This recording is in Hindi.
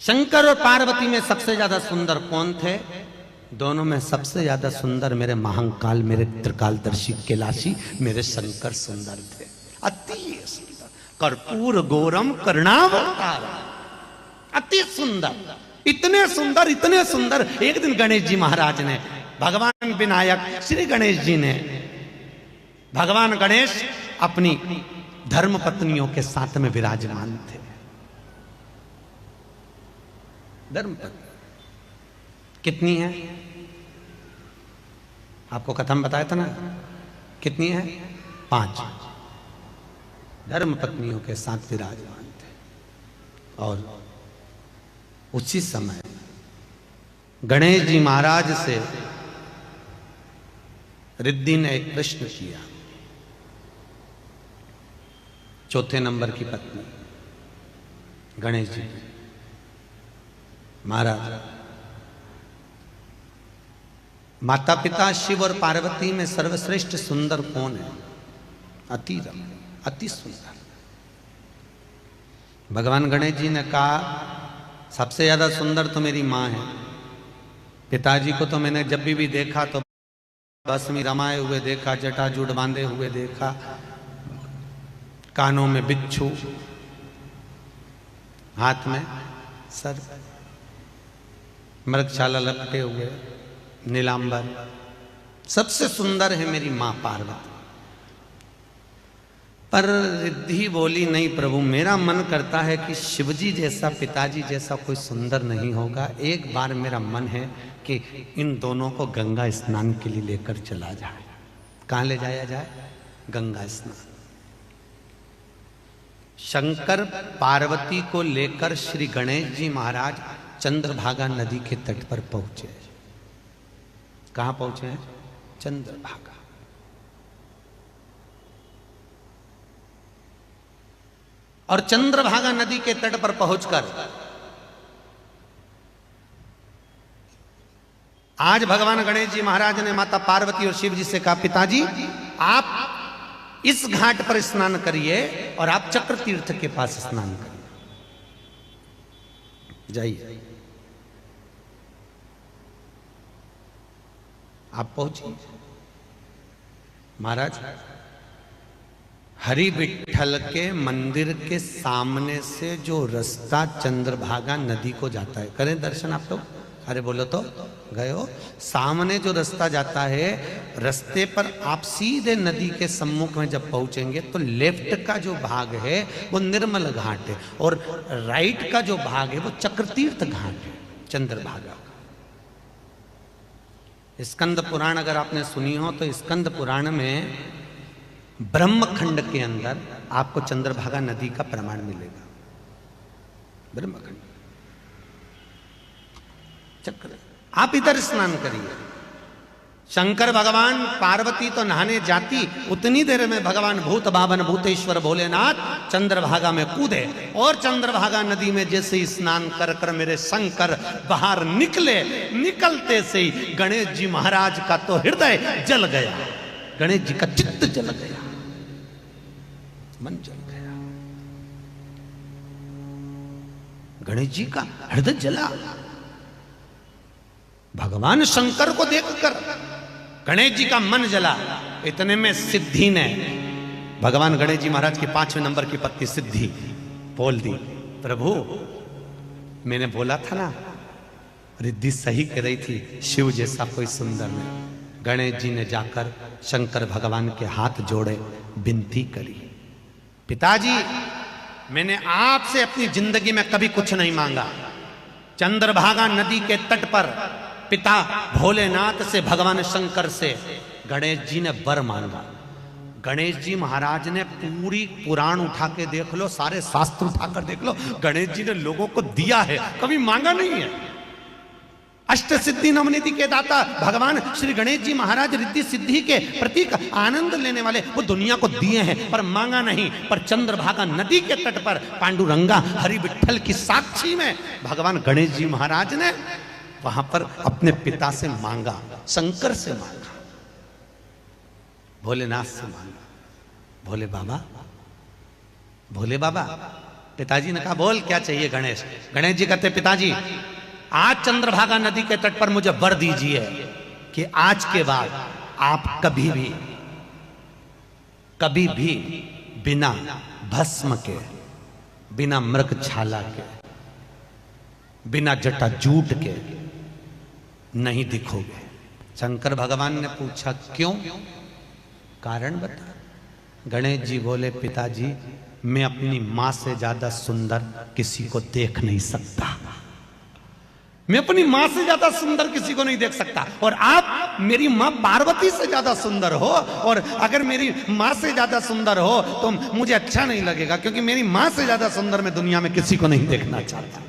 शंकर और पार्वती में सबसे ज्यादा सुंदर कौन थे? दोनों में सबसे ज्यादा सुंदर मेरे महाकाल, मेरे त्रिकालदर्शी कैलाशी, मेरे शंकर सुंदर थे, अति सुंदर। कर्पूर गौरम करुणावतार, अति सुंदर, इतने सुंदर, इतने सुंदर। एक दिन गणेश जी महाराज ने, भगवान विनायक श्री गणेश जी ने, भगवान गणेश अपनी धर्म पत्नियों के साथ में विराजमान थे। धर्म पत्नी कितनी है? आपको कथा में बताया था ना, कितनी है? 5 धर्म पत्नियों के साथ विराजमान थे। और उसी समय गणेश जी महाराज से रिद्धि ने एक प्रश्न किया। चौथे नंबर की पत्नी गणेश जी महाराज, माता पिता शिव और पार्वती में सर्वश्रेष्ठ सुंदर कौन है? अति रमणीय, अति सुंदर। भगवान गणेश जी ने कहा सबसे ज्यादा सुंदर तो मेरी माँ है। पिताजी को तो मैंने जब भी देखा तो बस में रमाए हुए देखा, जटाजूट बांधे हुए देखा, कानों में बिच्छू, हाथ में सर, मृगशाला लपटे हुए, नीलांबर। सबसे सुंदर है मेरी मां पार्वती। पर रिद्धि बोली नहीं प्रभु, मेरा मन करता है कि शिवजी जैसा, पिताजी जैसा कोई सुंदर नहीं होगा। एक बार मेरा मन है कि इन दोनों को गंगा स्नान के लिए लेकर चला जाए। कहां ले जाया जाए? गंगा स्नान। शंकर पार्वती को लेकर श्री गणेश जी महाराज चंद्रभागा नदी के तट पर पहुंचे। कहां पहुंचे हैं? चंद्रभागा। और चंद्रभागा नदी के तट पर पहुंचकर आज भगवान गणेश जी महाराज ने माता पार्वती और शिव जी से कहा, पिताजी आप इस घाट पर स्नान करिए और आप चक्र तीर्थ के पास स्नान करिए, जाइए। आप पहुंचिए। महाराज हरि विठल के मंदिर के सामने से जो रास्ता चंद्रभागा नदी को जाता है, करें दर्शन आप लोग? अरे बोलो तो, गए हो? सामने जो रास्ता जाता है, रास्ते पर आप सीधे नदी के सम्मुख में जब पहुंचेंगे तो लेफ्ट का जो भाग है वो निर्मल घाट है और राइट का जो भाग है वो चक्रतीर्थ घाट है, चंद्रभागा। स्कंद पुराण अगर आपने सुनी हो तो स्कंद पुराण में ब्रह्मखंड के अंदर आपको चंद्रभागा नदी का प्रमाण मिलेगा। ब्रह्मखंड चक्र, आप इधर स्नान करिए। शंकर भगवान, पार्वती तो नहाने जाती, उतनी देर में भगवान भूत बावन भूतेश्वर भोलेनाथ चंद्रभागा में कूदे और चंद्रभागा नदी में जैसे ही स्नान कर कर मेरे शंकर बाहर निकले, निकलते से ही गणेश जी महाराज का तो हृदय जल गया, गणेश जी का चित्त जल गया, मन जल गया। गणेश जी का हृदय जला। भगवान शंकर को देखकर गणेश जी का मन जला। इतने में सिद्धि ने, भगवान गणेश जी महाराज की 5वें नंबर की पत्नी सिद्धि बोल दी, प्रभु मैंने बोला था ना, रिद्धि सही कह रही थी, शिव जैसा कोई सुंदर नहीं। गणेश जी ने जाकर शंकर भगवान के हाथ जोड़े, विनती करी, पिताजी मैंने आपसे अपनी जिंदगी में कभी कुछ नहीं मांगा। चंद्रभागा नदी के तट पर पिता भोलेनाथ से, भगवान शंकर से गणेश जी ने वर मांगा। गणेश जी महाराज ने पूरी पुराण उठा के देख लो, सारे शास्त्र उठाकर देख लो, गणेश जी ने लोगों को दिया है, कभी मांगा नहीं है। अष्ट सिद्धि नवनिधि के दाता भगवान श्री गणेश जी महाराज रिद्धि सिद्धि के प्रतीक, आनंद लेने वाले, वो दुनिया को दिए हैं पर मांगा नहीं। पर चंद्रभागा नदी के तट पर पांडुरंगा हरि विठल की साक्षी में भगवान गणेश जी महाराज ने वहां पर अपने पिता से मांगा, शंकर से मांगा, भोलेनाथ से मांगा। भोले बाबा पिताजी ने कहा बोल क्या चाहिए गणेश। गणेश जी कहते पिताजी आज चंद्रभागा नदी के तट पर मुझे वर दीजिए कि आज के बाद आप कभी भी बिना भस्म के, बिना मृग छाला के, बिना जटा जूट के नहीं दिखोगे। शंकर भगवान ने पूछा क्यों, कारण बता। गणेश जी बोले पिताजी मैं अपनी मां से ज्यादा सुंदर किसी को देख नहीं सकता, मैं अपनी मां से ज्यादा सुंदर किसी को नहीं देख सकता। और आप मेरी मां पार्वती से ज्यादा सुंदर हो, और अगर मेरी मां से ज्यादा सुंदर हो तो मुझे अच्छा नहीं लगेगा, क्योंकि मेरी मां से ज्यादा सुंदर मैं दुनिया में किसी को नहीं देखना चाहता।